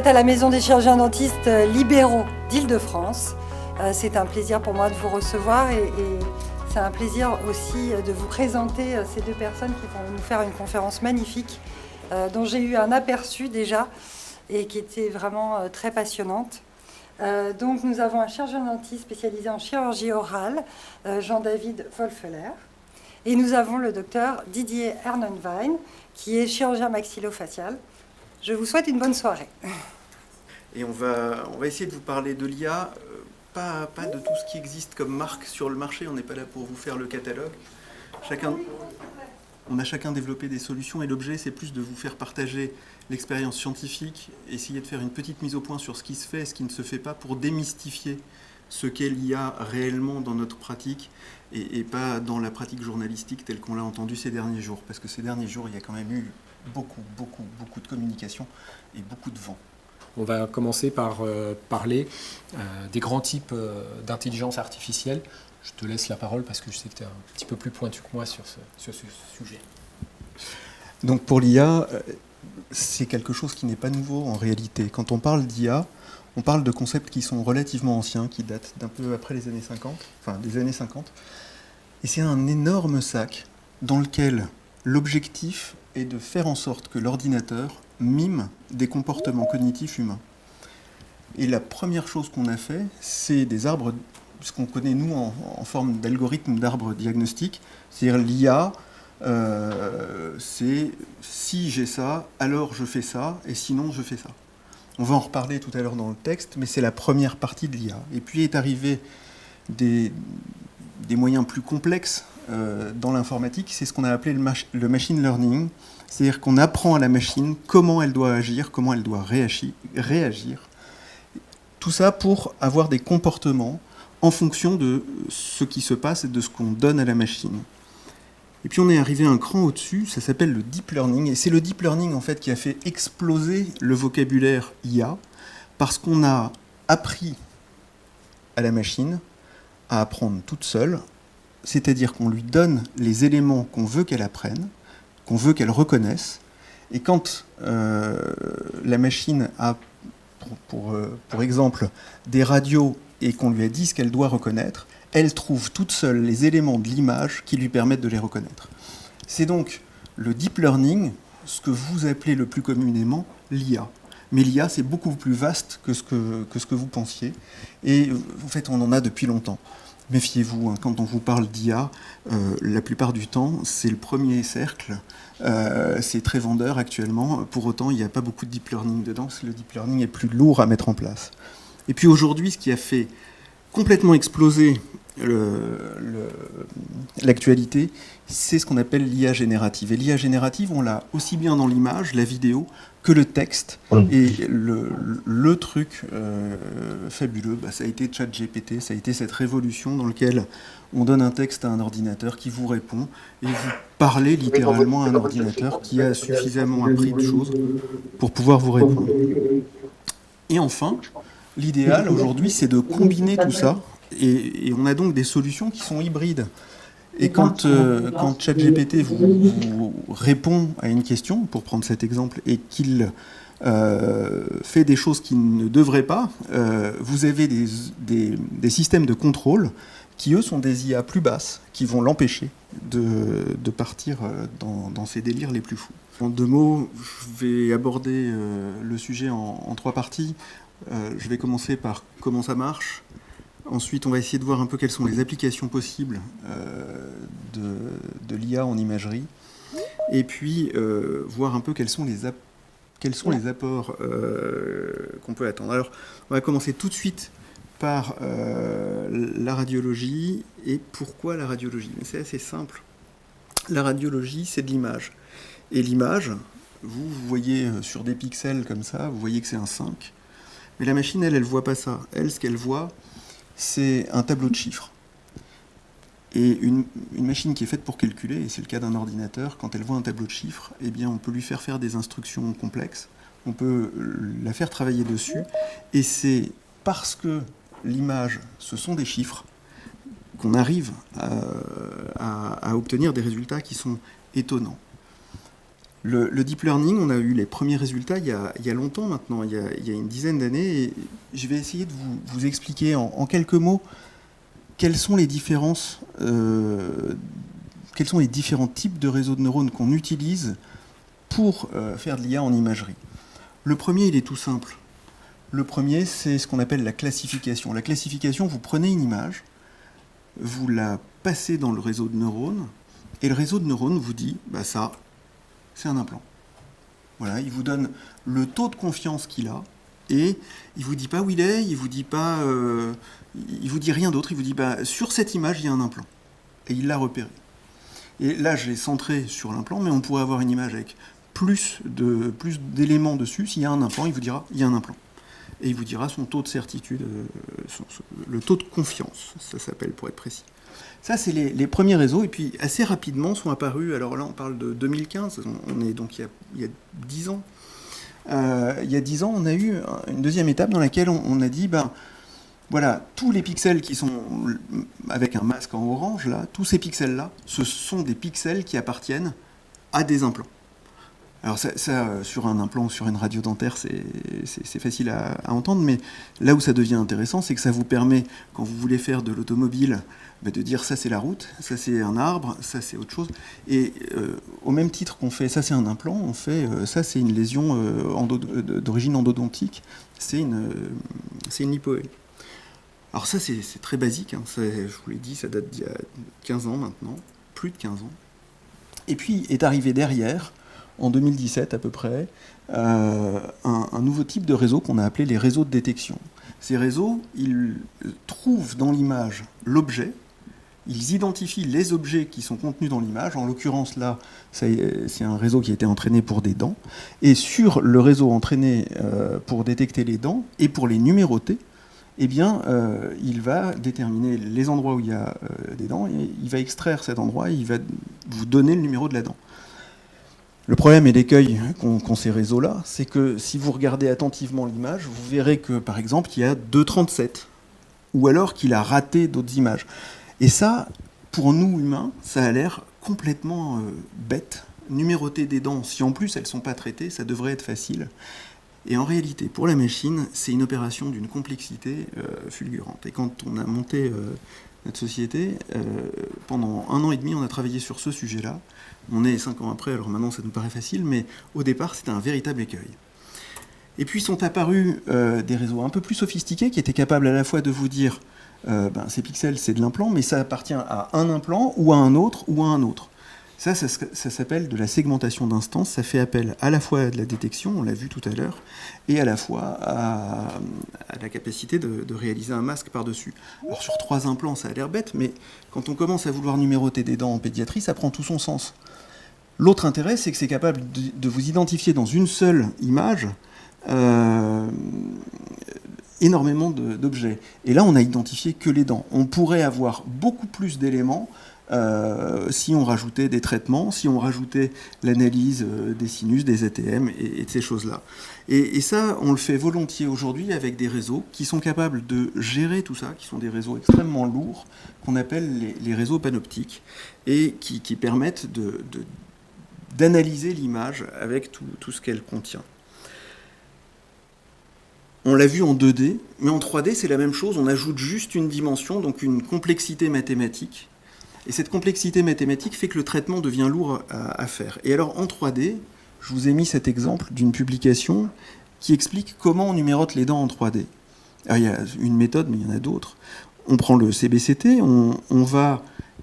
êtes à la Maison des chirurgiens dentistes libéraux d'Île-de-France. C'est un plaisir pour moi de vous recevoir et c'est un plaisir aussi de vous présenter ces deux personnes qui vont nous faire une conférence magnifique dont j'ai eu un aperçu déjà et qui était vraiment très passionnante. Donc nous avons un chirurgien dentiste spécialisé en chirurgie orale, Jean-David Wolfeler, et nous avons le docteur Didier Ernenwein, qui est chirurgien maxillofacial. Je vous souhaite une bonne soirée. Et on va essayer de vous parler de l'IA, pas de tout ce qui existe comme marque sur le marché, on n'est pas là pour vous faire le catalogue. On a chacun développé des solutions et l'objet c'est plus de vous faire partager l'expérience scientifique, essayer de faire une petite mise au point sur ce qui se fait et ce qui ne se fait pas pour démystifier ce qu'est l'IA réellement dans notre pratique et pas dans la pratique journalistique telle qu'on l'a entendu ces derniers jours. Parce que ces derniers jours, il y a quand même eu beaucoup de communication et beaucoup de vent. On va commencer par parler des grands types d'intelligence artificielle. Je te laisse la parole parce que je sais que tu es un petit peu plus pointu que moi sur ce sujet. Donc pour l'IA, c'est quelque chose qui n'est pas nouveau en réalité. Quand on parle d'IA, on parle de concepts qui sont relativement anciens, qui datent d'un peu après les années 50, enfin des années 50. Et c'est un énorme sac dans lequel l'objectif est de faire en sorte que l'ordinateur mime des comportements cognitifs humains. Et la première chose qu'on a fait, c'est des arbres, ce qu'on connaît nous en forme d'algorithme d'arbre diagnostique, c'est-à-dire l'IA, c'est si j'ai ça, alors je fais ça, et sinon je fais ça. On va en reparler tout à l'heure dans le texte, mais c'est la première partie de l'IA. Et puis est arrivé des moyens plus complexes dans l'informatique, c'est ce qu'on a appelé le machine learning, c'est-à-dire qu'on apprend à la machine comment elle doit agir, comment elle doit réagir. Tout ça pour avoir des comportements en fonction de ce qui se passe et de ce qu'on donne à la machine. Et puis on est arrivé un cran au-dessus, ça s'appelle le deep learning, et c'est le deep learning en fait qui a fait exploser le vocabulaire IA, parce qu'on a appris à la machine à apprendre toute seule, c'est-à-dire qu'on lui donne les éléments qu'on veut qu'elle apprenne, qu'on veut qu'elle reconnaisse, et quand la machine a, pour exemple, des radios et qu'on lui a dit ce qu'elle doit reconnaître, elle trouve toute seule les éléments de l'image qui lui permettent de les reconnaître. C'est donc le deep learning, ce que vous appelez le plus communément l'IA. Mais l'IA, c'est beaucoup plus vaste que ce que vous pensiez. Et en fait, on en a depuis longtemps. Méfiez-vous, hein, quand on vous parle d'IA, la plupart du temps, c'est le premier cercle. C'est très vendeur actuellement. Pour autant, il n'y a pas beaucoup de deep learning dedans, parce que le deep learning est plus lourd à mettre en place. Et puis aujourd'hui, ce qui a fait complètement exploser l'actualité, c'est ce qu'on appelle l'IA générative. Et l'IA générative, on l'a aussi bien dans l'image, la vidéo, que le texte. Et le truc fabuleux, ça a été ChatGPT, ça a été cette révolution dans laquelle on donne un texte à un ordinateur qui vous répond, et vous parlez littéralement à un ordinateur qui a suffisamment appris de choses pour pouvoir vous répondre. Et enfin, l'idéal aujourd'hui, c'est de combiner tout ça, et on a donc des solutions qui sont hybrides. Et quand ChatGPT vous répond à une question, pour prendre cet exemple, et qu'il fait des choses qu'il ne devrait pas, vous avez des systèmes de contrôle qui, eux, sont des IA plus basses, qui vont l'empêcher de partir dans ses délires les plus fous. En 2 mots, je vais aborder le sujet en 3 parties. Je vais commencer par comment ça marche. Ensuite, on va essayer de voir un peu quelles sont les applications possibles de l'IA en imagerie. Et puis, voir un peu quels sont les apports qu'on peut attendre. Alors, on va commencer tout de suite par la radiologie. Et pourquoi la radiologie? Mais c'est assez simple. La radiologie, c'est de l'image. Et l'image, vous voyez sur des pixels comme ça, vous voyez que c'est un 5. Mais la machine, elle ne voit pas ça. Elle, ce qu'elle voit, c'est un tableau de chiffres. Et une machine qui est faite pour calculer, et c'est le cas d'un ordinateur, quand elle voit un tableau de chiffres, eh bien, on peut lui faire des instructions complexes, on peut la faire travailler dessus, et c'est parce que l'image, ce sont des chiffres, qu'on arrive à obtenir des résultats qui sont étonnants. Le deep learning, on a eu les premiers résultats il y a longtemps maintenant, il y a une dizaine d'années, et je vais essayer de vous expliquer en quelques mots quelles sont les différences, quels sont les différents types de réseaux de neurones qu'on utilise pour faire de l'IA en imagerie. Le premier, il est tout simple. Le premier, c'est ce qu'on appelle la classification. La classification, vous prenez une image, vous la passez dans le réseau de neurones, et le réseau de neurones vous dit, bah ça, c'est un implant. Voilà, il vous donne le taux de confiance qu'il a, et il vous dit pas où il est, il vous dit pas, il vous dit rien d'autre, il vous dit, bah sur cette image, il y a un implant. Et il l'a repéré. Et là, je l'ai centré sur l'implant, mais on pourrait avoir une image avec plus d'éléments dessus. S'il y a un implant, il vous dira, il y a un implant. Et il vous dira son taux de certitude, le taux de confiance, ça s'appelle pour être précis. Ça, c'est les premiers réseaux, et puis assez rapidement sont apparus, alors là on parle de 2015, on est donc il y a 10 ans. Il y a 10 ans, on a eu une deuxième étape dans laquelle on a dit, ben voilà, tous les pixels qui sont avec un masque en orange, là, tous ces pixels-là, ce sont des pixels qui appartiennent à des implants. Alors ça, sur un implant, sur une radio dentaire, c'est facile à entendre, mais là où ça devient intéressant, c'est que ça vous permet, quand vous voulez faire de l'automobile, de dire ça c'est la route, ça c'est un arbre, ça c'est autre chose. Et au même titre qu'on fait ça c'est un implant, on fait ça c'est une lésion d'origine endodontique, c'est une lipoé. Alors ça c'est très basique, hein, je vous l'ai dit, ça date d'il y a 15 ans maintenant, plus de 15 ans. Et puis est arrivé derrière, en 2017 à peu près, un nouveau type de réseau qu'on a appelé les réseaux de détection. Ces réseaux, ils trouvent dans l'image l'objet, ils identifient les objets qui sont contenus dans l'image. En l'occurrence, là, c'est un réseau qui a été entraîné pour des dents. Et sur le réseau entraîné pour détecter les dents et pour les numéroter, eh bien, il va déterminer les endroits où il y a des dents, et il va extraire cet endroit et il va vous donner le numéro de la dent. Le problème et l'écueil qu'ont ces réseaux-là, c'est que si vous regardez attentivement l'image, vous verrez que, par exemple, il y a 2,37, ou alors qu'il a raté d'autres images. Et ça, pour nous humains, ça a l'air complètement bête. Numéroter des dents, si en plus elles ne sont pas traitées, ça devrait être facile. Et en réalité, pour la machine, c'est une opération d'une complexité fulgurante. Et quand on a monté notre société, pendant 1 an et demi, on a travaillé sur ce sujet-là. On est 5 ans après, alors maintenant ça nous paraît facile, mais au départ, c'était un véritable écueil. Et puis sont apparus des réseaux un peu plus sophistiqués qui étaient capables à la fois de vous dire ces pixels, c'est de l'implant, mais ça appartient à un implant ou à un autre ou à un autre. Ça s'appelle de la segmentation d'instance. Ça fait appel à la fois à de la détection, on l'a vu tout à l'heure, et à la fois à la capacité de réaliser un masque par-dessus. Alors sur 3 implants, ça a l'air bête, mais quand on commence à vouloir numéroter des dents en pédiatrie, ça prend tout son sens. L'autre intérêt, c'est que c'est capable de vous identifier dans une seule image énormément d'objets. Et là, on n'a identifié que les dents. On pourrait avoir beaucoup plus d'éléments si on rajoutait des traitements, si on rajoutait l'analyse des sinus, des ATM et de ces choses-là. Et ça, on le fait volontiers aujourd'hui avec des réseaux qui sont capables de gérer tout ça, qui sont des réseaux extrêmement lourds, qu'on appelle les réseaux panoptiques, et qui permettent d'analyser l'image avec tout ce qu'elle contient. On l'a vu en 2D, mais en 3D, c'est la même chose. On ajoute juste une dimension, donc une complexité mathématique. Et cette complexité mathématique fait que le traitement devient lourd à faire. Et alors, en 3D, je vous ai mis cet exemple d'une publication qui explique comment on numérote les dents en 3D. Alors, il y a une méthode, mais il y en a d'autres. On prend le CBCT, on va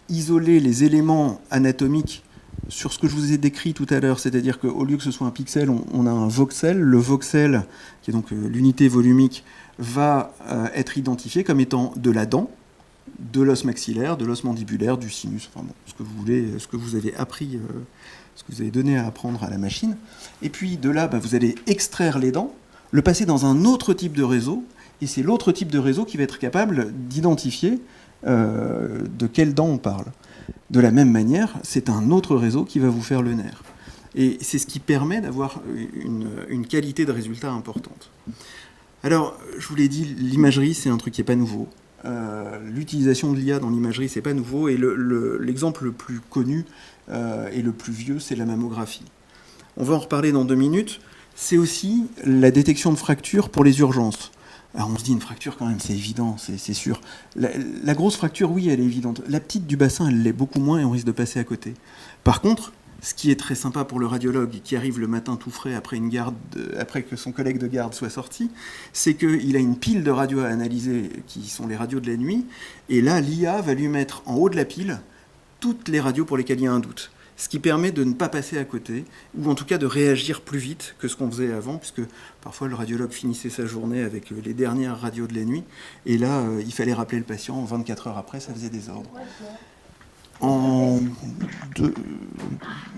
isoler les éléments anatomiques sur ce que je vous ai décrit tout à l'heure, c'est-à-dire qu'au lieu que ce soit un pixel, on a un voxel. Le voxel, qui est donc l'unité volumique, va être identifié comme étant de la dent, de l'os maxillaire, de l'os mandibulaire, du sinus, enfin bon, ce que vous voulez, ce que vous avez appris, ce que vous avez donné à apprendre à la machine. Et puis de là, vous allez extraire les dents, le passer dans un autre type de réseau, et c'est l'autre type de réseau qui va être capable d'identifier de quelles dents on parle. De la même manière, c'est un autre réseau qui va vous faire le nerf. Et c'est ce qui permet d'avoir une qualité de résultat importante. Alors, je vous l'ai dit, l'imagerie, c'est un truc qui n'est pas nouveau. L'utilisation de l'IA dans l'imagerie, c'est pas nouveau. Et l'exemple le plus connu et le plus vieux, c'est la mammographie. on va en reparler dans 2 minutes, c'est aussi la détection de fractures pour les urgences. Alors on se dit une fracture quand même, c'est évident, c'est sûr. La grosse fracture, oui, elle est évidente. La petite du bassin, elle l'est beaucoup moins et on risque de passer à côté. Par contre, ce qui est très sympa pour le radiologue qui arrive le matin tout frais après que son collègue de garde soit sorti, c'est qu'il a une pile de radios à analyser qui sont les radios de la nuit. Et là, l'IA va lui mettre en haut de la pile toutes les radios pour lesquelles il y a un doute. Ce qui permet de ne pas passer à côté, ou en tout cas de réagir plus vite que ce qu'on faisait avant, puisque parfois le radiologue finissait sa journée avec les dernières radios de la nuit, et là, il fallait rappeler le patient 24 heures après, ça faisait des ordres. En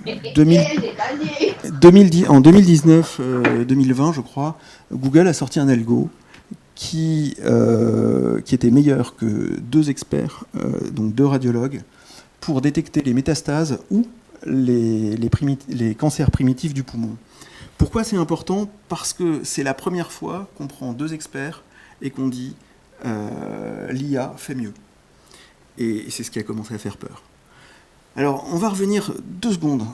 2019-2020, je crois, Google a sorti un algo qui était meilleur que 2 experts, donc 2 radiologues, pour détecter les métastases ou les cancers primitifs du poumon. Pourquoi c'est important ? Parce que c'est la première fois qu'on prend 2 experts et qu'on dit l'IA fait mieux. Et c'est ce qui a commencé à faire peur. Alors, on va revenir 2 secondes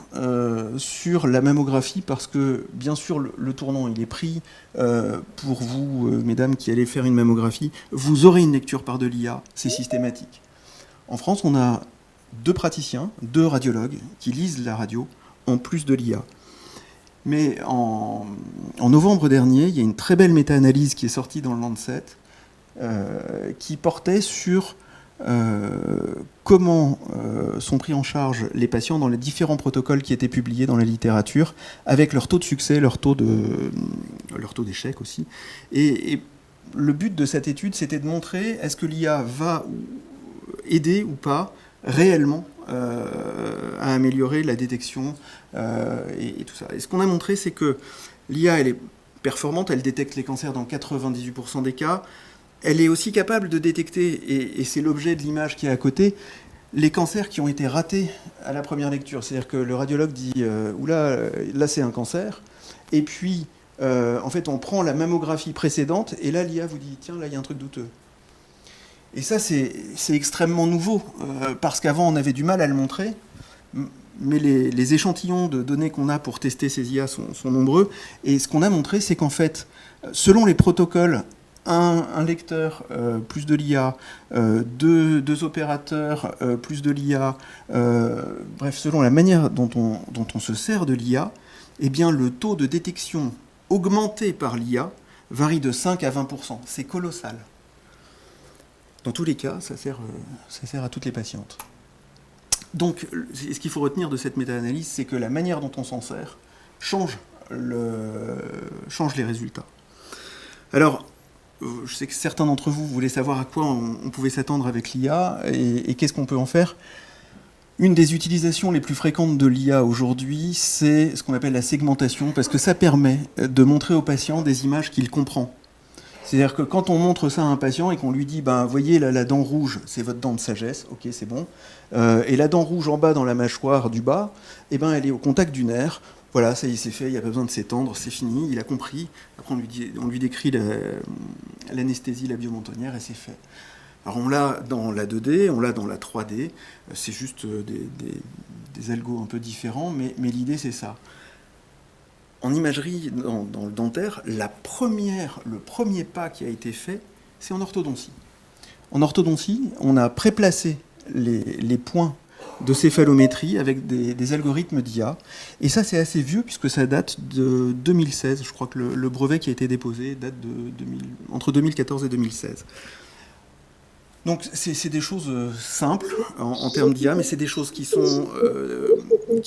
sur la mammographie, parce que, bien sûr, le tournant, il est pris pour vous, mesdames, qui allez faire une mammographie. Vous aurez une lecture par de l'IA, c'est systématique. En France, on a 2 praticiens, 2 radiologues qui lisent la radio en plus de l'IA. Mais en novembre dernier, il y a une très belle méta-analyse qui est sortie dans le Lancet qui portait sur comment sont pris en charge les patients dans les différents protocoles qui étaient publiés dans la littérature, avec leur taux de succès, leur taux d'échec aussi. Et le but de cette étude, c'était de montrer est-ce que l'IA va aider ou pas réellement à améliorer la détection et tout ça. Et ce qu'on a montré, c'est que l'IA, elle est performante, elle détecte les cancers dans 98% des cas. Elle est aussi capable de détecter, et c'est l'objet de l'image qui est à côté, les cancers qui ont été ratés à la première lecture. C'est-à-dire que le radiologue dit oula, là c'est un cancer. Et puis, en fait, on prend la mammographie précédente, et là, l'IA vous dit tiens, là, il y a un truc douteux. Et ça, c'est extrêmement nouveau, parce qu'avant, on avait du mal à le montrer, mais les échantillons de données qu'on a pour tester ces IA sont nombreux. Et ce qu'on a montré, c'est qu'en fait, selon les protocoles, un lecteur, plus de l'IA, 2 opérateurs, plus de l'IA, bref, selon la manière dont on se sert de l'IA, eh bien, le taux de détection augmenté par l'IA varie de 5 à 20%. C'est colossal. Dans tous les cas, ça sert à toutes les patientes. Donc, ce qu'il faut retenir de cette méta-analyse, c'est que la manière dont on s'en sert change les résultats. Alors, je sais que certains d'entre vous voulaient savoir à quoi on pouvait s'attendre avec l'IA et qu'est-ce qu'on peut en faire. Une des utilisations les plus fréquentes de l'IA aujourd'hui, c'est ce qu'on appelle la segmentation, parce que ça permet de montrer au patient des images qu'il comprend. C'est-à-dire que quand on montre ça à un patient et qu'on lui dit, voyez là, la dent rouge, c'est votre dent de sagesse, ok, c'est bon. Et la dent rouge en bas dans la mâchoire du bas, elle est au contact du nerf. Voilà, ça y est, c'est fait, il n'y a pas besoin de s'étendre, c'est fini, il a compris. Après, on lui décrit l'anesthésie labiomentonnière et c'est fait. Alors, on l'a dans la 2D, on l'a dans la 3D. C'est juste des algos un peu différents, mais l'idée, c'est ça. En imagerie, dans le dentaire, le premier pas qui a été fait, c'est en orthodontie. En orthodontie, on a préplacé les points de céphalométrie avec des algorithmes d'IA. Et ça, c'est assez vieux puisque ça date de 2016. Je crois que le brevet qui a été déposé date entre 2014 et 2016. Donc, c'est des choses simples en termes d'IA, mais c'est des choses qui sont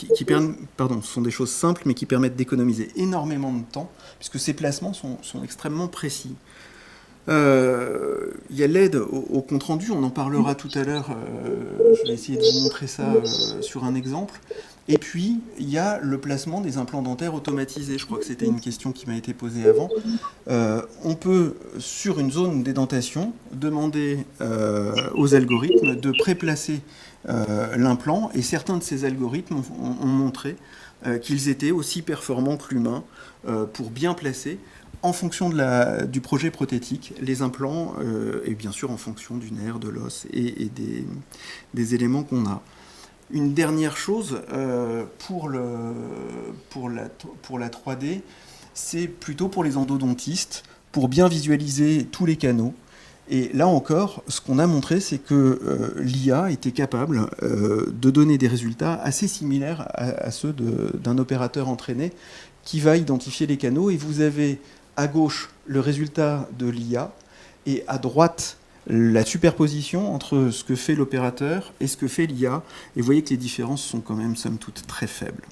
ce sont des choses simples, mais qui permettent d'économiser énormément de temps, puisque ces placements sont extrêmement précis. Il y a l'aide au compte-rendu, on en parlera tout à l'heure, je vais essayer de vous montrer ça sur un exemple. Et puis, il y a le placement des implants dentaires automatisés. Je crois que c'était une question qui m'a été posée avant. On peut, sur une zone d'édentation, demander aux algorithmes de préplacer l'implant, et certains de ces algorithmes ont montré qu'ils étaient aussi performants que l'humain pour bien placer, en fonction du projet prothétique, les implants, et bien sûr en fonction du nerf, de l'os et des éléments qu'on a. Une dernière chose pour la 3D, c'est plutôt pour les endodontistes, pour bien visualiser tous les canaux. Et là encore, ce qu'on a montré, c'est que l'IA était capable de donner des résultats assez similaires à ceux d'un opérateur entraîné qui va identifier les canaux. Et vous avez à gauche le résultat de l'IA et à droite la superposition entre ce que fait l'opérateur et ce que fait l'IA. Et vous voyez que les différences sont quand même, somme toute, très faibles.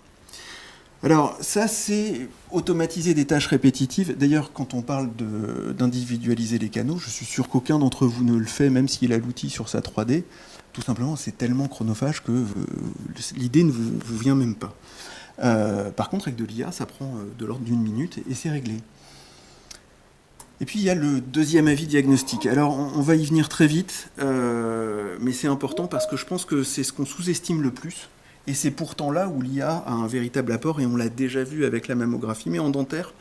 Alors ça, c'est automatiser des tâches répétitives. D'ailleurs, quand on parle d'individualiser les canaux, je suis sûr qu'aucun d'entre vous ne le fait, même s'il a l'outil sur sa 3D. Tout simplement, c'est tellement chronophage que l'idée ne vous vient même pas. Par contre, avec de l'IA, ça prend de l'ordre d'1 minute et c'est réglé. Et puis, il y a le deuxième avis diagnostique. Alors, on va y venir très vite, mais c'est important parce que je pense que c'est ce qu'on sous-estime le plus. Et c'est pourtant là où l'IA a un véritable apport, et on l'a déjà vu avec la mammographie. Mais en dentaire,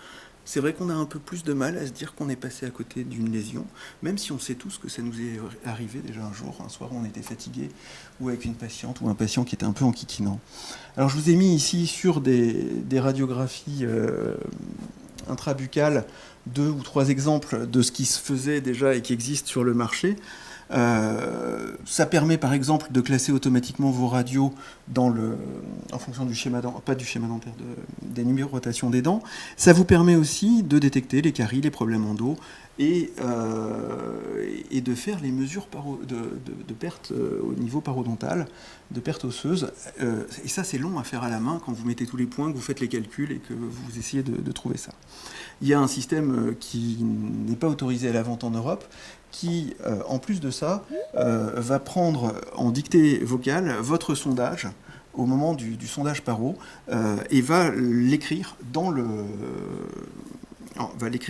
c'est vrai qu'on a un peu plus de mal à se dire qu'on est passé à côté d'une lésion, même si on sait tous que ça nous est arrivé déjà un jour, un soir où on était fatigué, ou avec une patiente ou un patient qui était un peu enquiquinant. Alors je vous ai mis ici sur des radiographies intrabuccales 2 ou 3 exemples de ce qui se faisait déjà et qui existe sur le marché. Ça permet par exemple de classer automatiquement vos radios en fonction du schéma pas du schéma dentaire, des numérotations des dents. Ça vous permet aussi de détecter les caries, les problèmes endo et de faire les mesures de perte au niveau parodontal, de perte osseuse. Et ça, c'est long à faire à la main quand vous mettez tous les points, que vous faites les calculs et que vous essayez de trouver ça. Il y a un système qui n'est pas autorisé à la vente en Europe, qui, en plus de ça, va prendre en dictée vocale votre sondage au moment du sondage paro et va l'écrire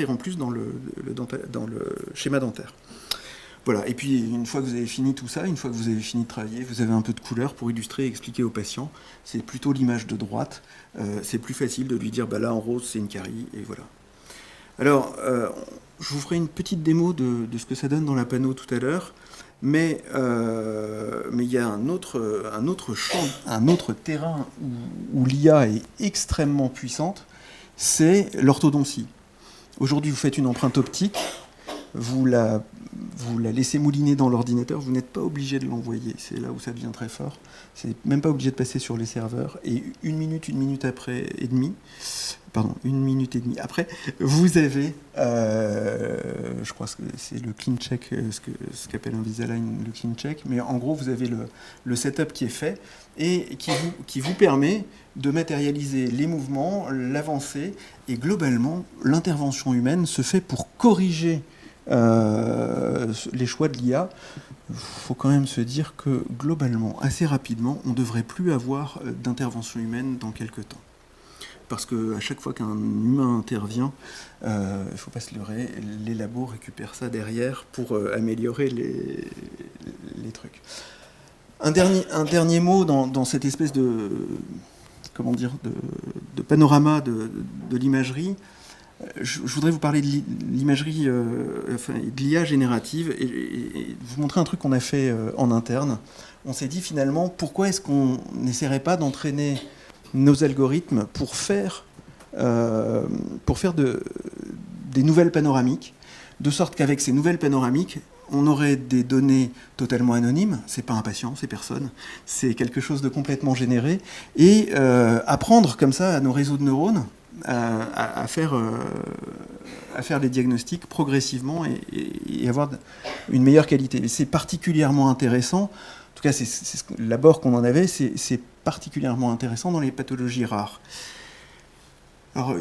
en plus dans le schéma dentaire. Voilà. Et puis, une fois que vous avez fini tout ça, une fois que vous avez fini de travailler, vous avez un peu de couleur pour illustrer et expliquer au patient. C'est plutôt l'image de droite. C'est plus facile de lui dire, bah là, en rose, c'est une carie, et voilà. Alors, je vous ferai une petite démo de ce que ça donne dans la panneau tout à l'heure, mais il y a un autre champ, un autre terrain où l'IA est extrêmement puissante, c'est l'orthodontie. Aujourd'hui, vous faites une empreinte optique, vous la laissez mouliner dans l'ordinateur, vous n'êtes pas obligé de l'envoyer, c'est là où ça devient très fort, c'est même pas obligé de passer sur les serveurs, et une minute et demie après, vous avez, je crois que c'est le clean check, ce qu'appelle Invisalign le clean check, mais en gros, vous avez le setup qui est fait et qui vous permet de matérialiser les mouvements, l'avancée, et globalement, l'intervention humaine se fait pour corriger les choix de l'IA. Il faut quand même se dire que globalement, assez rapidement, on ne devrait plus avoir d'intervention humaine dans quelques temps. Parce qu'à chaque fois qu'un humain intervient, il ne faut pas se leurrer, les labos récupèrent ça derrière pour améliorer les trucs. Un dernier mot dans cette espèce de panorama de l'imagerie. Je voudrais vous parler de l'imagerie, de l'IA générative et vous montrer un truc qu'on a fait en interne. On s'est dit finalement, pourquoi est-ce qu'on n'essaierait pas d'entraîner nos algorithmes pour faire des nouvelles panoramiques, de sorte qu'avec ces nouvelles panoramiques, on aurait des données totalement anonymes, c'est pas un patient, c'est personne, c'est quelque chose de complètement généré, et apprendre comme ça à nos réseaux de neurones à faire les diagnostics progressivement et avoir une meilleure qualité. Et c'est particulièrement intéressant, en tout cas c'est l'abord qu'on en avait, c'est particulièrement intéressant dans les pathologies rares. Alors,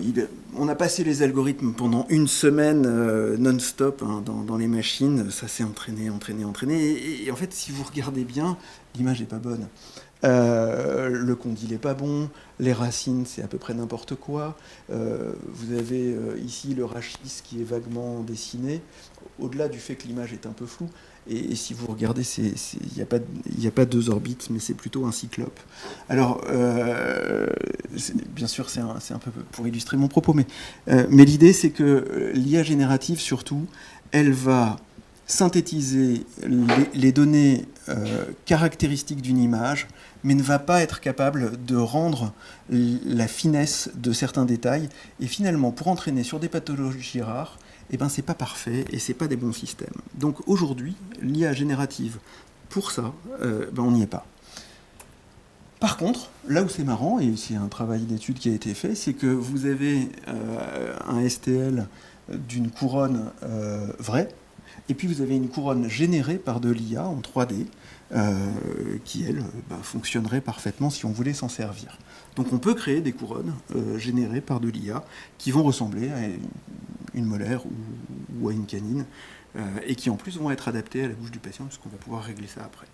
on a passé les algorithmes pendant une semaine non-stop dans les machines, ça s'est entraîné. Et en fait, si vous regardez bien, l'image n'est pas bonne. Le condyle n'est pas bon, les racines, c'est à peu près n'importe quoi. Vous avez ici le rachis qui est vaguement dessiné, au-delà du fait que l'image est un peu floue. Et si vous regardez, il n'y a pas 2 orbites, mais c'est plutôt un cyclope. Alors, bien sûr, c'est un peu pour illustrer mon propos, mais l'idée, c'est que l'IA générative, surtout, elle va synthétiser les données caractéristiques d'une image, mais ne va pas être capable de rendre la finesse de certains détails. Et finalement, pour entraîner sur des pathologies rares, eh ben, c'est pas parfait et c'est pas des bons systèmes. Donc aujourd'hui, l'IA générative, pour ça, ben, on n'y est pas. Par contre, là où c'est marrant, et c'est un travail d'étude qui a été fait, c'est que vous avez un STL d'une couronne vraie, et puis vous avez une couronne générée par de l'IA en 3D, qui, elle, fonctionnerait parfaitement si on voulait s'en servir. Donc on peut créer des couronnes générées par de l'IA qui vont ressembler à une molaire ou à une canine, et qui en plus vont être adaptées à la bouche du patient, puisqu'on va pouvoir régler ça après.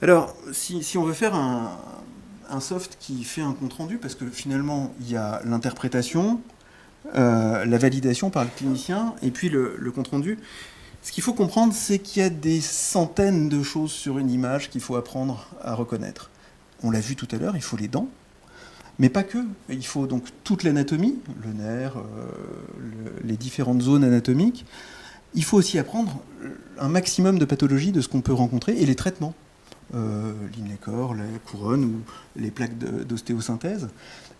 Alors, si on veut faire un soft qui fait un compte-rendu, parce que finalement, il y a l'interprétation, la validation par le clinicien, et puis le compte-rendu, ce qu'il faut comprendre, c'est qu'il y a des centaines de choses sur une image qu'il faut apprendre à reconnaître. On l'a vu tout à l'heure, il faut les dents, mais pas que. Il faut donc toute l'anatomie, le nerf, les différentes zones anatomiques. Il faut aussi apprendre un maximum de pathologies de ce qu'on peut rencontrer et les traitements. L'innécor, la couronne ou les plaques d'ostéosynthèse.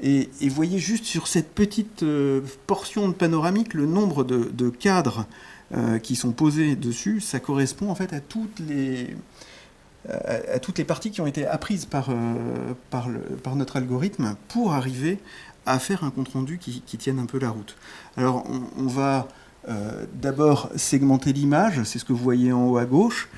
Et voyez juste sur cette petite portion de panoramique le nombre de cadres qui sont posés dessus. Ça correspond en fait à toutes les parties qui ont été apprises par notre algorithme pour arriver à faire un compte-rendu qui tienne un peu la route. Alors on va d'abord segmenter l'image, c'est ce que vous voyez en haut à gauche,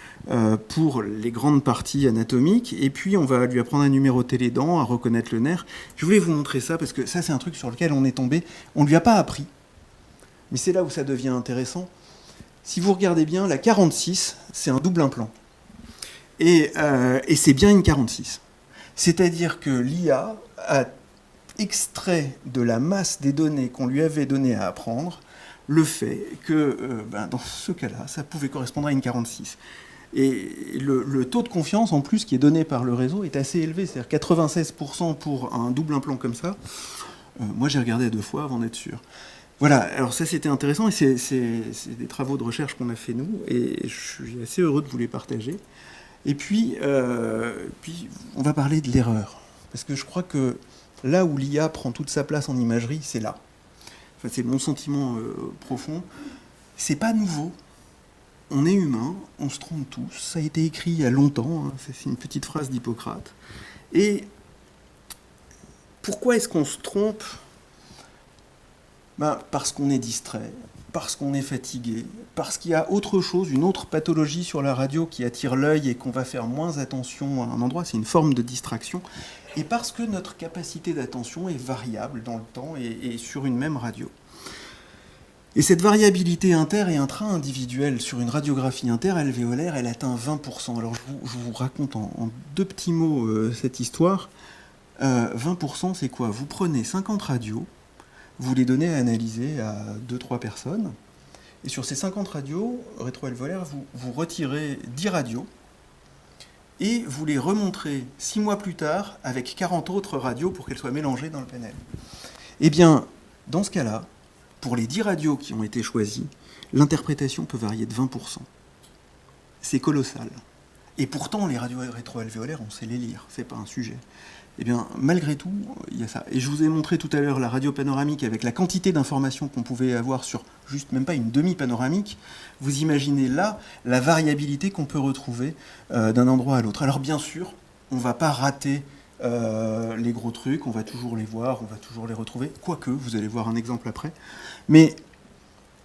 pour les grandes parties anatomiques, et puis on va lui apprendre à numéroter les dents, à reconnaître le nerf. Je voulais vous montrer ça, parce que ça c'est un truc sur lequel on est tombé, on ne lui a pas appris, mais c'est là où ça devient intéressant. Si vous regardez bien, la 46, c'est un double implant, et c'est bien une 46. C'est-à-dire que l'IA a extrait de la masse des données qu'on lui avait donné à apprendre, le fait que, dans ce cas-là, ça pouvait correspondre à une 46. Et le taux de confiance, en plus, qui est donné par le réseau, est assez élevé. C'est-à-dire 96% pour un double implant comme ça. Moi, j'ai regardé 2 fois avant d'être sûr. Voilà, alors ça, c'était intéressant. Et c'est des travaux de recherche qu'on a fait, nous. Et je suis assez heureux de vous les partager. Et puis on va parler de l'erreur. Parce que je crois que là où l'IA prend toute sa place en imagerie, c'est là. Enfin, c'est mon sentiment profond. C'est pas nouveau. On est humain, on se trompe tous. Ça a été écrit il y a longtemps. Hein. C'est une petite phrase d'Hippocrate. Et pourquoi est-ce qu'on se trompe ? Parce qu'on est distrait, parce qu'on est fatigué, parce qu'il y a autre chose, une autre pathologie sur la radio qui attire l'œil et qu'on va faire moins attention à un endroit. C'est une forme de distraction. Et parce que notre capacité d'attention est variable dans le temps et sur une même radio. Et cette variabilité inter et intra-individuelle sur une radiographie interalvéolaire, elle atteint 20%. Alors je vous raconte en 2 petits mots cette histoire. 20%, c'est quoi ? Vous prenez 50 radios, vous les donnez à analyser à 2-3 personnes, et sur ces 50 radios rétroalvéolaires, vous retirez 10 radios, et vous les remontrez 6 mois plus tard avec 40 autres radios pour qu'elles soient mélangées dans le panel. Eh bien, dans ce cas-là, pour les 10 radios qui ont été choisies, l'interprétation peut varier de 20%. C'est colossal. Et pourtant, les radios rétroalvéolaires, on sait les lire, c'est pas un sujet. Eh bien, malgré tout, il y a ça. Et je vous ai montré tout à l'heure la radio panoramique avec la quantité d'informations qu'on pouvait avoir sur juste même pas une demi-panoramique. Vous imaginez là la variabilité qu'on peut retrouver d'un endroit à l'autre. Alors bien sûr, on ne va pas rater les gros trucs, on va toujours les voir, on va toujours les retrouver. Quoique, vous allez voir un exemple après. Mais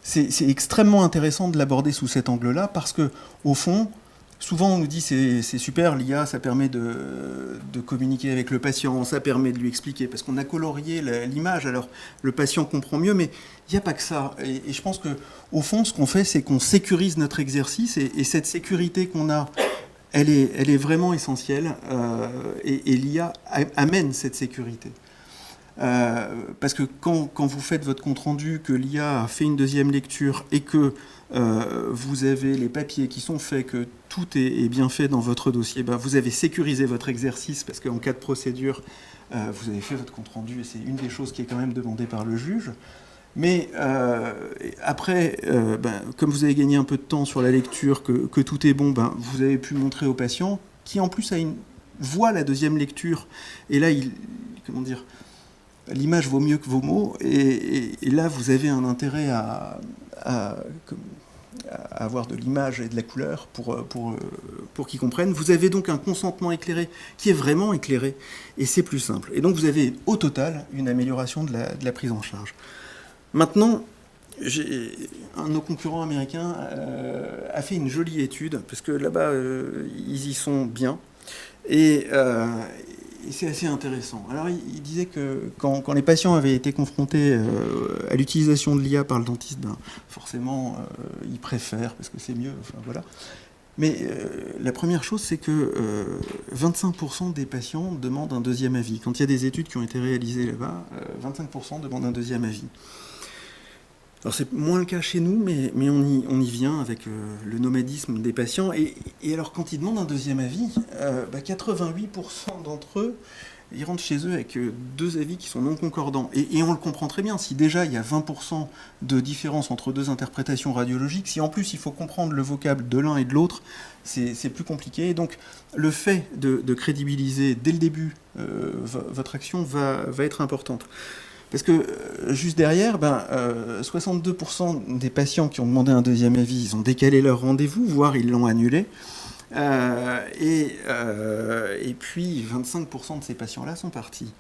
c'est extrêmement intéressant de l'aborder sous cet angle-là parce que, au fond, souvent, on nous dit c'est super, l'IA, ça permet de communiquer avec le patient, ça permet de lui expliquer, parce qu'on a colorié l'image, alors le patient comprend mieux, mais il n'y a pas que ça. Et je pense qu'au fond, ce qu'on fait, c'est qu'on sécurise notre exercice, et cette sécurité qu'on a, elle est vraiment essentielle, et l'IA amène cette sécurité. Parce que quand vous faites votre compte-rendu, que l'IA a fait une deuxième lecture, et que vous avez les papiers qui sont faits, que tout est bien fait dans votre dossier, vous avez sécurisé votre exercice parce qu'en cas de procédure, vous avez fait votre compte-rendu et c'est une des choses qui est quand même demandée par le juge. Mais après, comme vous avez gagné un peu de temps sur la lecture, que tout est bon, vous avez pu montrer au patient, qui en plus voit la deuxième lecture, et là, comment dire, l'image vaut mieux que vos mots, et là, vous avez un intérêt à avoir de l'image et de la couleur pour qu'ils comprennent. Vous avez donc un consentement éclairé qui est vraiment éclairé, et c'est plus simple. Et donc vous avez au total une amélioration de la prise en charge. Maintenant, un de nos concurrents américains a fait une jolie étude, parce que là-bas, ils y sont bien, et c'est assez intéressant. Alors, il disait que quand les patients avaient été confrontés à l'utilisation de l'IA par le dentiste, forcément, ils préfèrent, parce que c'est mieux, enfin, voilà. Mais la première chose, c'est que 25% des patients demandent un deuxième avis. Quand il y a des études qui ont été réalisées là-bas, 25% demandent un deuxième avis. Alors c'est moins le cas chez nous, mais on y vient avec le nomadisme des patients. Et alors quand ils demandent un deuxième avis, 88% d'entre eux, ils rentrent chez eux avec deux avis qui sont non concordants. Et on le comprend très bien. Si déjà il y a 20% de différence entre deux interprétations radiologiques, si en plus il faut comprendre le vocable de l'un et de l'autre, c'est plus compliqué. Et donc le fait de crédibiliser dès le début votre action va être importante. Parce que juste derrière, 62% des patients qui ont demandé un deuxième avis, ils ont décalé leur rendez-vous, voire ils l'ont annulé. Et puis 25% de ces patients-là sont partis.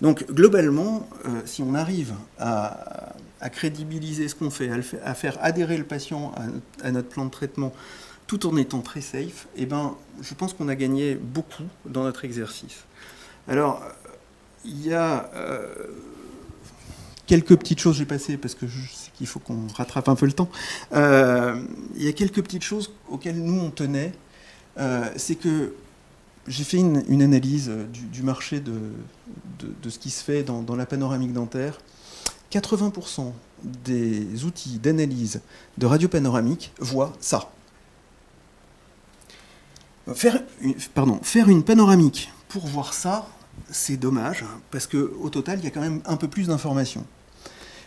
Donc globalement, si on arrive à crédibiliser ce qu'on fait, à faire adhérer le patient à notre plan de traitement, tout en étant très safe, je pense qu'on a gagné beaucoup dans notre exercice. Alors, il y a quelques petites choses, j'ai passé parce que je sais qu'il faut qu'on rattrape un peu le temps. Il y a quelques petites choses auxquelles nous on tenait. C'est que j'ai fait une analyse du marché de ce qui se fait dans la panoramique dentaire. 80% des outils d'analyse de radio panoramique voient ça. Faire une panoramique pour voir ça, c'est dommage, parce qu'au total, il y a quand même un peu plus d'informations.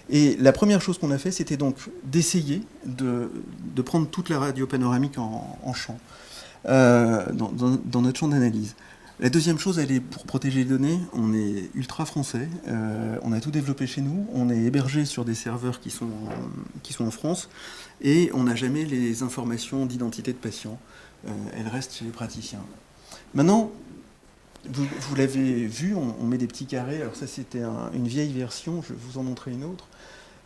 Et la première chose qu'on a fait, c'était donc d'essayer de prendre toute la radio panoramique en champ, dans notre champ d'analyse. La deuxième chose, elle est pour protéger les données. On est ultra français, on a tout développé chez nous, on est hébergé sur des serveurs qui sont en France, et on n'a jamais les informations d'identité de patients. Elles restent chez les praticiens. Maintenant, vous l'avez vu, on met des petits carrés. Alors ça, c'était une vieille version, je vais vous en montrer une autre.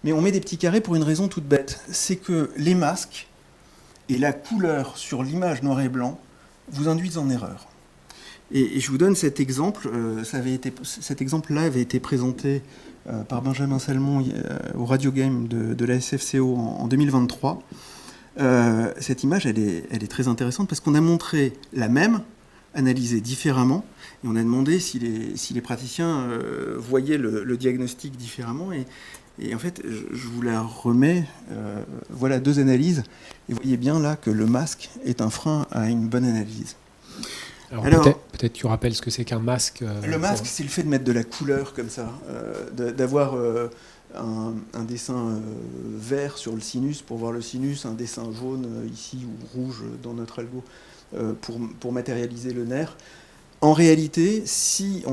Mais on met des petits carrés pour une raison toute bête. C'est que les masques et la couleur sur l'image noir et blanc vous induisent en erreur. Et je vous donne cet exemple. Cet exemple-là avait été présenté par Benjamin Salmon au Radio Game de la SFCO en 2023. Cette image, elle est très intéressante parce qu'on a montré la même, analysée différemment, et on a demandé si les praticiens voyaient le diagnostic différemment. Et en fait, je vous la remets. Voilà deux analyses. Et vous voyez bien là que le masque est un frein à une bonne analyse. Alors peut-être tu rappelles ce que c'est qu'un masque. Le masque, c'est le fait de mettre de la couleur comme ça, d'avoir un dessin vert sur le sinus pour voir le sinus, un dessin jaune ici ou rouge dans notre algo pour matérialiser le nerf. En réalité, si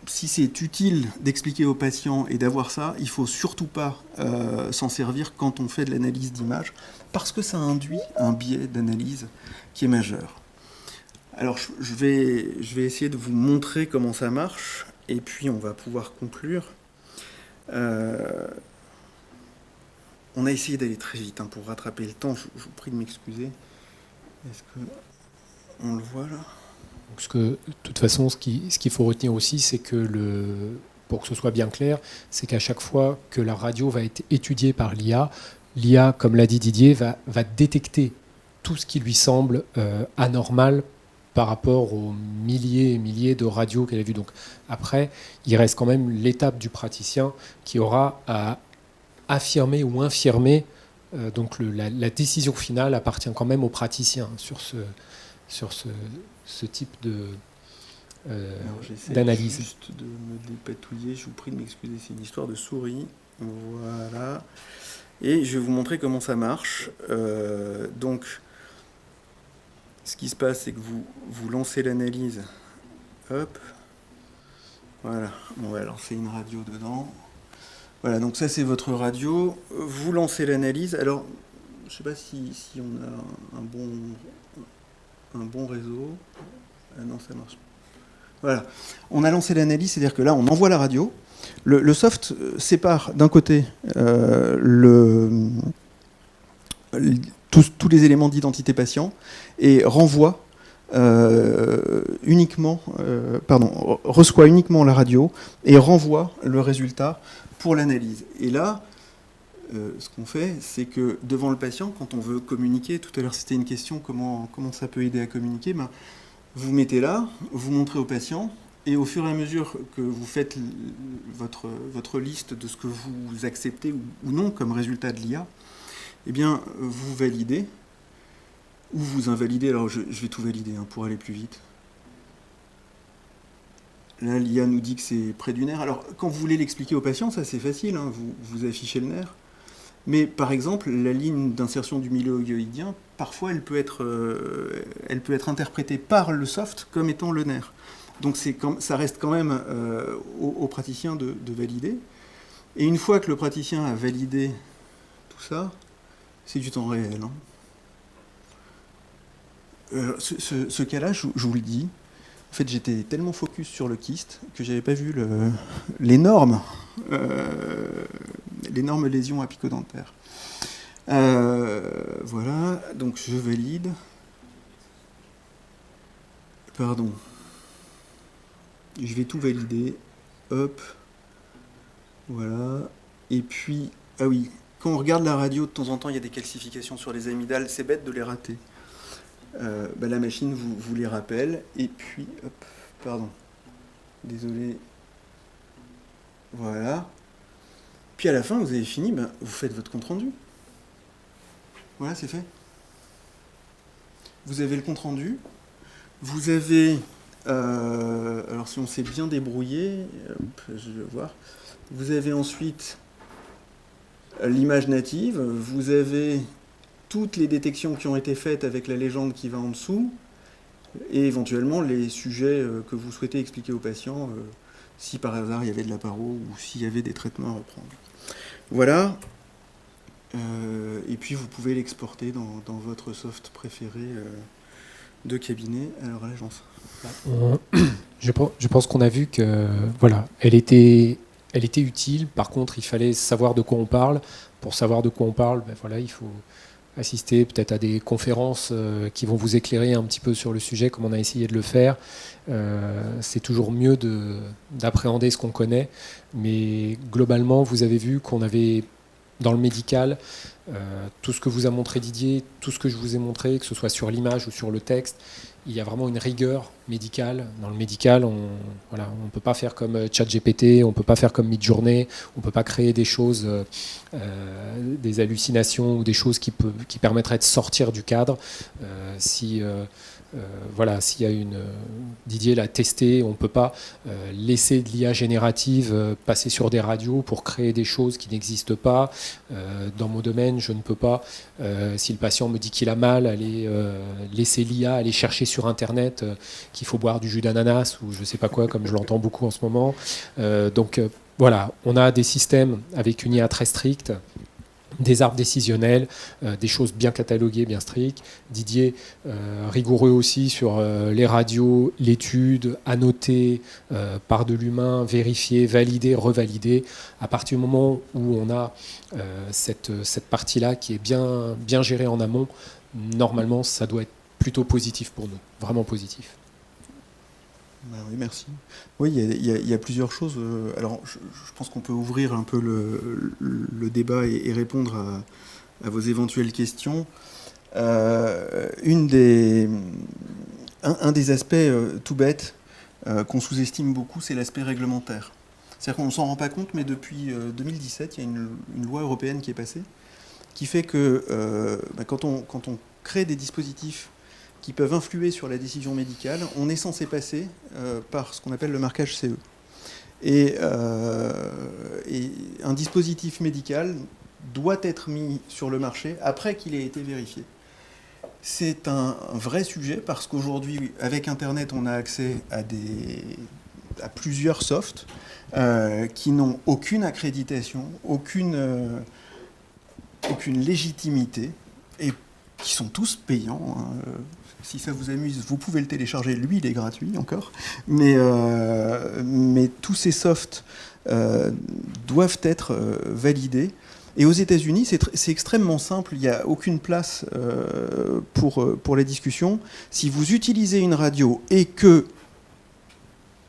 c'est utile d'expliquer aux patients et d'avoir ça, il ne faut surtout pas s'en servir quand on fait de l'analyse d'image, parce que ça induit un biais d'analyse qui est majeur. Alors, je vais essayer de vous montrer comment ça marche, et puis on va pouvoir conclure. On a essayé d'aller très vite pour rattraper le temps. Je vous prie de m'excuser. Est-ce qu'on le voit là ? Parce que, de toute façon, ce qu'il faut retenir aussi, c'est que, pour que ce soit bien clair, c'est qu'à chaque fois que la radio va être étudiée par l'IA, comme l'a dit Didier, va détecter tout ce qui lui semble anormal par rapport aux milliers et milliers de radios qu'elle a vues. Donc après, il reste quand même l'étape du praticien qui aura à affirmer ou infirmer. Donc la décision finale appartient quand même au praticien sur ce type d'analyse. Juste de me dépatouiller, je vous prie de m'excuser, c'est une histoire de souris. Voilà. Et je vais vous montrer comment ça marche. Donc, ce qui se passe, c'est que vous lancez l'analyse. Hop. Voilà. On va lancer une radio dedans. Voilà, donc ça c'est votre radio. Vous lancez l'analyse. Alors, je ne sais pas si on a un bon réseau. Ah non, ça marche. Voilà. On a lancé l'analyse, c'est-à-dire que là, on envoie la radio. Le soft sépare d'un côté tous les éléments d'identité patient et reçoit uniquement la radio et renvoie le résultat pour l'analyse. Et là, ce qu'on fait, c'est que devant le patient, quand on veut communiquer, tout à l'heure c'était une question, comment ça peut aider à communiquer, vous mettez là, vous montrez au patient, et au fur et à mesure que vous faites votre liste de ce que vous acceptez ou non comme résultat de l'IA, eh bien, vous validez ou vous invalidez. Alors, je vais tout valider pour aller plus vite. Là, l'IA nous dit que c'est près du nerf. Alors, quand vous voulez l'expliquer au patient, ça c'est facile, vous affichez le nerf. Mais par exemple, la ligne d'insertion du milieu hyoïdien, parfois elle peut être interprétée par le soft comme étant le nerf. Donc ça reste quand même au praticien de valider. Et une fois que le praticien a validé tout ça, c'est du temps réel. Ce cas-là, je vous le dis, en fait j'étais tellement focus sur le kyste que j'avais pas vu l'énorme lésion apicodentaire. Voilà, donc je valide. Pardon. Je vais tout valider. Hop. Voilà. Et puis, ah oui, quand on regarde la radio, de temps en temps, il y a des calcifications sur les amygdales. C'est bête de les rater. La machine vous les rappelle. Et puis, hop, pardon. Désolé. Voilà. Puis à la fin, vous avez fini, vous faites votre compte-rendu. Voilà, c'est fait. Vous avez le compte-rendu. Vous avez... alors si on s'est bien débrouillé, je vais voir. Vous avez ensuite l'image native. Vous avez toutes les détections qui ont été faites avec la légende qui va en dessous. Et éventuellement les sujets que vous souhaitez expliquer aux patients, si par hasard il y avait de la paro ou s'il y avait des traitements à reprendre. Voilà. Et puis vous pouvez l'exporter dans votre soft préféré de cabinet à leur agence. Je pense qu'on a vu que voilà, elle était utile. Par contre, il fallait savoir de quoi on parle. Pour savoir de quoi on parle, voilà, il faut assister peut-être à des conférences qui vont vous éclairer un petit peu sur le sujet, comme on a essayé de le faire. C'est toujours mieux d'appréhender ce qu'on connaît. Mais globalement, vous avez vu qu'on avait dans le médical, tout ce que vous a montré Didier, tout ce que je vous ai montré, que ce soit sur l'image ou sur le texte, il y a vraiment une rigueur médicale. Dans le médical, on ne peut pas faire comme ChatGPT, on ne peut pas faire comme Midjourney, on ne peut pas créer des choses, des hallucinations ou des choses qui permettraient de sortir du cadre. S'il y a Didier l'a testé, on ne peut pas laisser de l'IA générative passer sur des radios pour créer des choses qui n'existent pas. Dans mon domaine, je ne peux pas, si le patient me dit qu'il a mal, aller laisser l'IA aller chercher sur Internet qu'il faut boire du jus d'ananas ou je ne sais pas quoi, comme je l'entends beaucoup en ce moment. Voilà, on a des systèmes avec une IA très stricte, des arbres décisionnels, des choses bien cataloguées, bien strictes. Didier, rigoureux aussi sur les radios, l'étude, annoter par de l'humain, vérifier, valider, revalider. À partir du moment où on a cette partie-là qui est bien gérée en amont, normalement, ça doit être plutôt positif pour nous, vraiment positif. Oui, merci. Oui, il y a plusieurs choses. Alors, je pense qu'on peut ouvrir un peu le débat et répondre à vos éventuelles questions. Un des aspects tout bêtes qu'on sous-estime beaucoup, c'est l'aspect réglementaire. C'est-à-dire qu'on ne s'en rend pas compte, mais depuis 2017, il y a une loi européenne qui est passée, qui fait que quand on crée des dispositifs qui peuvent influer sur la décision médicale, on est censé passer par ce qu'on appelle le marquage CE. Et un dispositif médical doit être mis sur le marché après qu'il ait été vérifié. C'est un vrai sujet parce qu'aujourd'hui, avec Internet, on a accès à plusieurs softs qui n'ont aucune accréditation, aucune légitimité et qui sont tous payants. Si ça vous amuse, vous pouvez le télécharger. Lui, il est gratuit encore. Mais tous ces softs doivent être validés. Et aux États-Unis, c'est extrêmement simple. Il n'y a aucune place pour les discussions. Si vous utilisez une radio et que,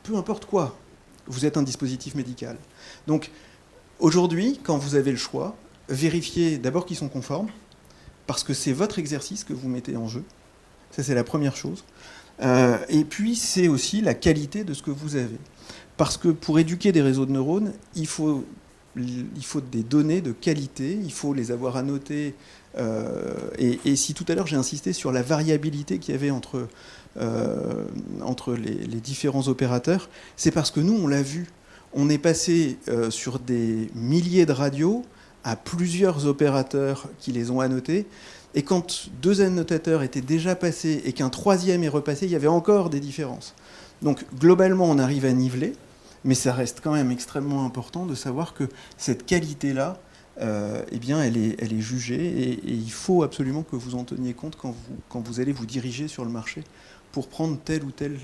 peu importe quoi, vous êtes un dispositif médical. Donc, aujourd'hui, quand vous avez le choix, vérifiez d'abord qu'ils sont conformes, parce que c'est votre exercice que vous mettez en jeu. Ça, c'est la première chose. Et puis, c'est aussi la qualité de ce que vous avez. Parce que pour éduquer des réseaux de neurones, il faut des données de qualité, il faut les avoir annotées. Et si tout à l'heure, j'ai insisté sur la variabilité qu'il y avait entre les différents opérateurs, c'est parce que nous, on l'a vu. On est passé sur des milliers de radios à plusieurs opérateurs qui les ont annotés. Et quand 2 annotateurs étaient déjà passés et qu'un 3e est repassé, il y avait encore des différences. Donc globalement, on arrive à niveler, mais ça reste quand même extrêmement important de savoir que cette qualité-là, eh bien, elle est jugée et il faut absolument que vous en teniez compte quand vous allez vous diriger sur le marché pour prendre tel ou tel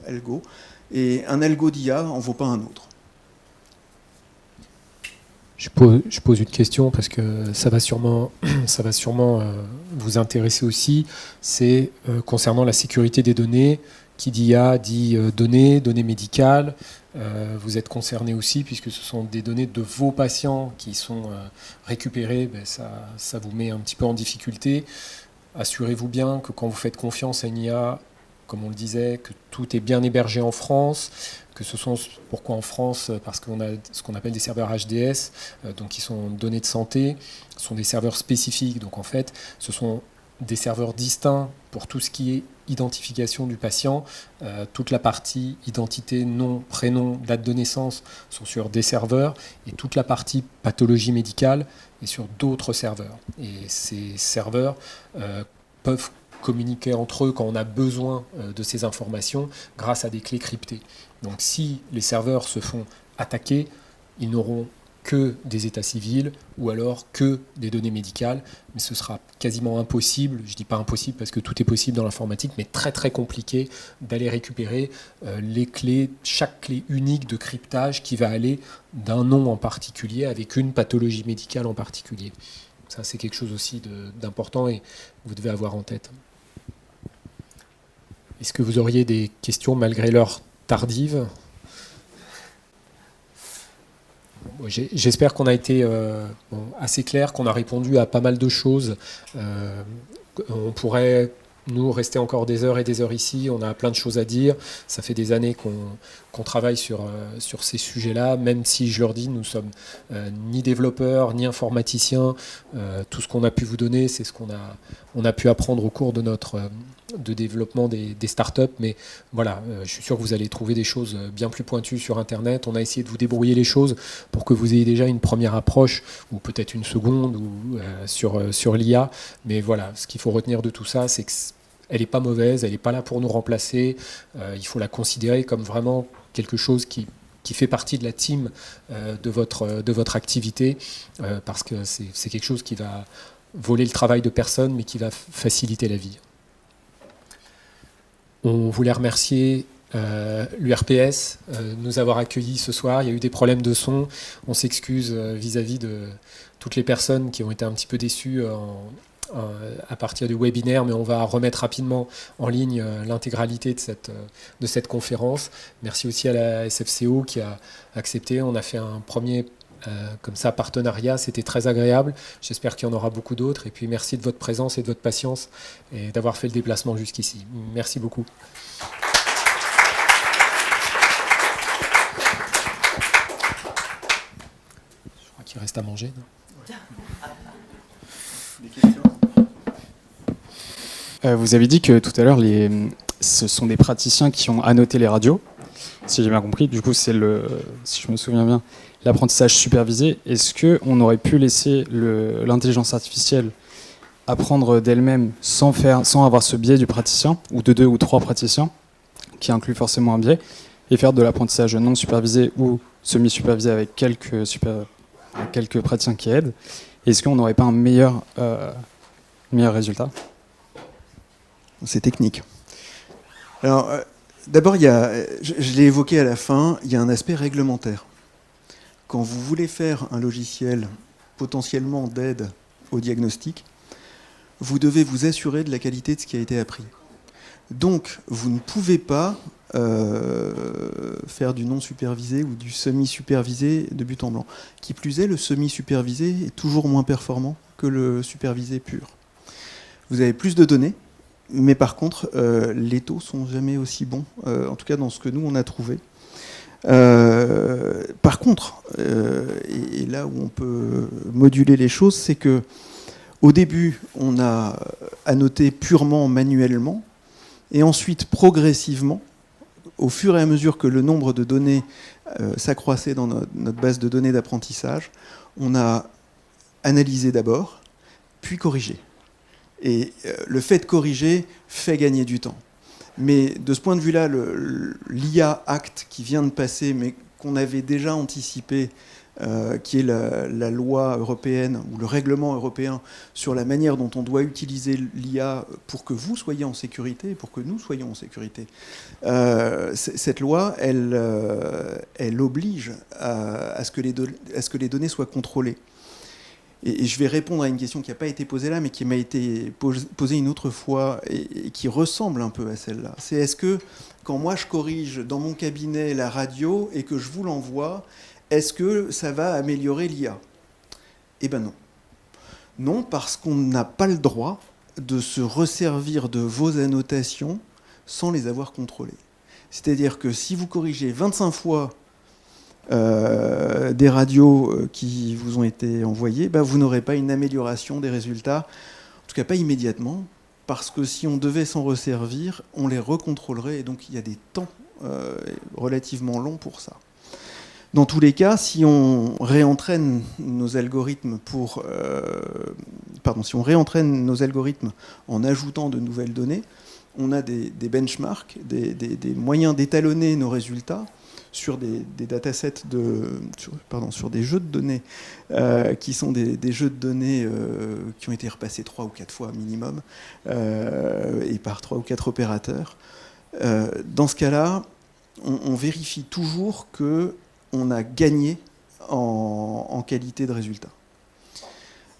algo. Et un algo d'IA en vaut pas un autre. Je pose une question parce que ça va sûrement vous intéresser aussi. C'est concernant la sécurité des données. Qui dit IA dit données médicales. Vous êtes concerné aussi puisque ce sont des données de vos patients qui sont récupérées. Ben ça vous met un petit peu en difficulté. Assurez-vous bien que quand vous faites confiance à une IA, comme on le disait, que tout est bien hébergé en France, que ce sont, pourquoi en France? Parce qu'on a ce qu'on appelle des serveurs HDS, donc qui sont données de santé, ce sont des serveurs spécifiques, donc en fait, ce sont des serveurs distincts pour tout ce qui est identification du patient. Toute la partie identité, nom, prénom, date de naissance sont sur des serveurs et toute la partie pathologie médicale est sur d'autres serveurs. Et ces serveurs peuvent communiquer entre eux quand on a besoin de ces informations grâce à des clés cryptées. Donc si les serveurs se font attaquer, ils n'auront que des états civils ou alors que des données médicales, mais ce sera quasiment impossible, je ne dis pas impossible parce que tout est possible dans l'informatique, mais très très compliqué d'aller récupérer les clés, chaque clé unique de cryptage qui va aller d'un nom en particulier avec une pathologie médicale en particulier. Ça c'est quelque chose aussi d'important et vous devez avoir en tête. Est-ce que vous auriez des questions malgré l'heure tardive ? J'espère qu'on a été assez clair, qu'on a répondu à pas mal de choses. On pourrait, nous, rester encore des heures et des heures ici. On a plein de choses à dire. Ça fait des années qu'on travaille sur ces sujets-là, même si, je leur dis, nous ne sommes ni développeurs, ni informaticiens. Tout ce qu'on a pu vous donner, c'est ce qu'on a pu apprendre au cours de de développement des startups, mais voilà, je suis sûr que vous allez trouver des choses bien plus pointues sur Internet. On a essayé de vous débrouiller les choses pour que vous ayez déjà une première approche, ou peut-être une seconde, ou sur l'IA. Mais voilà, ce qu'il faut retenir de tout ça, c'est qu'elle n'est pas mauvaise, elle n'est pas là pour nous remplacer. Il faut la considérer comme vraiment quelque chose qui fait partie de la team de votre activité, parce que c'est quelque chose qui va voler le travail de personne, mais qui va faciliter la vie. On voulait remercier l'URPS de nous avoir accueillis ce soir. Il y a eu des problèmes de son. On s'excuse vis-à- cette de toutes les personnes qui ont été un petit peu déçues à partir du webinaire, mais on va remettre rapidement en ligne l'intégralité de cette conférence. Merci aussi à la SFCO qui a accepté. On a fait un premier comme ça partenariat, c'était très agréable. J'espère qu'il y en aura beaucoup d'autres. Et puis merci de votre présence et de votre patience et d'avoir fait le déplacement jusqu'ici. Merci beaucoup. Je crois qu'il reste à manger. Non ? Des questions ? Vous avez dit que tout à l'heure, ce sont des praticiens qui ont annoté les radios. si j'ai bien compris, du coup, c'est si je me souviens bien, l'apprentissage supervisé. Est-ce qu'on aurait pu laisser l'intelligence artificielle apprendre d'elle-même sans avoir ce biais du praticien, ou de 2 ou 3 praticiens, qui inclut forcément un biais, et faire de l'apprentissage non supervisé ou semi-supervisé avec quelques praticiens qui aident? Est-ce qu'on n'aurait pas un meilleur résultat? C'est technique. Alors, d'abord, je l'ai évoqué à la fin, il y a un aspect réglementaire. Quand vous voulez faire un logiciel potentiellement d'aide au diagnostic, vous devez vous assurer de la qualité de ce qui a été appris. Donc, vous ne pouvez pas faire du non supervisé ou du semi-supervisé de but en blanc. Qui plus est, le semi-supervisé est toujours moins performant que le supervisé pur. Vous avez plus de données, mais par contre, les taux sont jamais aussi bons, en tout cas dans ce que nous on a trouvé. Par contre, et là où on peut moduler les choses, c'est que au début, on a annoté purement manuellement, et ensuite progressivement, au fur et à mesure que le nombre de données s'accroissait dans notre base de données d'apprentissage, on a analysé d'abord, puis corrigé. Et le fait de corriger fait gagner du temps. Mais de ce point de vue-là, l'IA Act qui vient de passer, mais qu'on avait déjà anticipé, qui est la loi européenne ou le règlement européen sur la manière dont on doit utiliser l'IA pour que vous soyez en sécurité et pour que nous soyons en sécurité. Cette loi, elle oblige à ce que les données soient contrôlées. Et je vais répondre à une question qui n'a pas été posée là, mais qui m'a été posée une autre fois et qui ressemble un peu à celle-là. C'est est-ce que quand moi je corrige dans mon cabinet la radio et que je vous l'envoie, est-ce que ça va améliorer l'IA? Eh bien non. Non, parce qu'on n'a pas le droit de se resservir de vos annotations sans les avoir contrôlées. C'est-à-dire que si vous corrigez 25 fois des radios qui vous ont été envoyées, vous n'aurez pas une amélioration des résultats, en tout cas pas immédiatement, parce que si on devait s'en resservir, on les recontrôlerait, et donc il y a des temps relativement longs pour ça. Dans tous les cas, si on réentraîne nos algorithmes en ajoutant de nouvelles données, on a des benchmarks, des moyens d'étalonner nos résultats sur des datasets sur des jeux de données qui sont des jeux de données qui ont été repassés 3 ou 4 fois minimum et par 3 ou 4 opérateurs. Dans ce cas-là, on vérifie toujours qu'on a gagné en qualité de résultat.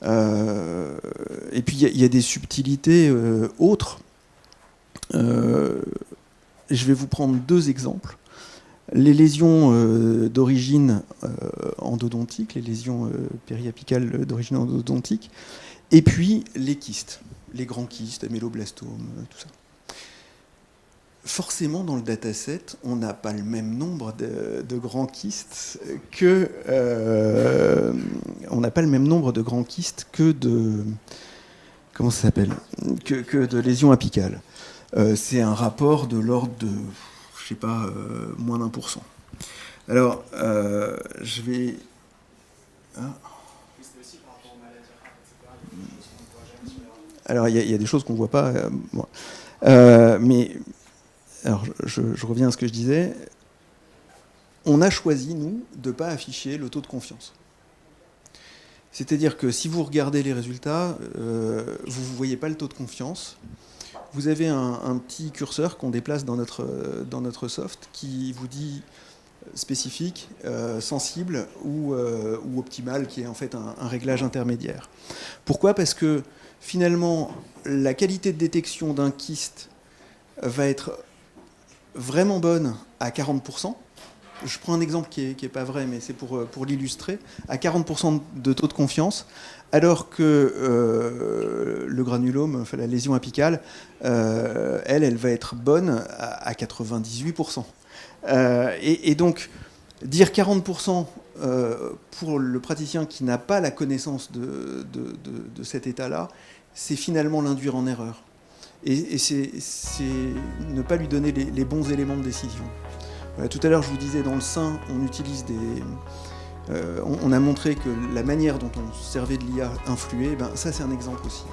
Et puis il y a des subtilités autres. Je vais vous prendre 2 exemples. Les lésions d'origine endodontique, les lésions périapicales d'origine endodontique, et puis les kystes, les grands kystes, améloblastomes, tout ça. Forcément, dans le dataset, on n'a pas le même nombre de grands kystes que de comment ça s'appelle, que de lésions apicales. C'est un rapport de l'ordre de moins d'1%. Alors, je vais... Alors, il y a des choses qu'on ne voit pas. Mais, alors, je reviens à ce que je disais. On a choisi, nous, de ne pas afficher le taux de confiance. C'est-à-dire que si vous regardez les résultats, vous ne voyez pas le taux de confiance. Vous avez un petit curseur qu'on déplace dans notre soft qui vous dit spécifique, sensible ou optimal, qui est en fait un réglage intermédiaire. Pourquoi ? Parce que finalement, la qualité de détection d'un kyste va être vraiment bonne à 40%. Je prends un exemple qui est pas vrai, mais c'est pour l'illustrer. À 40% de taux de confiance, alors que le granulome, enfin la lésion apicale, elle va être bonne à 98%. Et donc, dire 40% pour le praticien qui n'a pas la connaissance de cet état-là, c'est finalement l'induire en erreur. Et c'est ne pas lui donner les bons éléments de décision. Voilà, tout à l'heure, je vous disais, dans le sein, on utilise on a montré que la manière dont on servait de l'IA influait. Ben, ça, c'est un exemple aussi.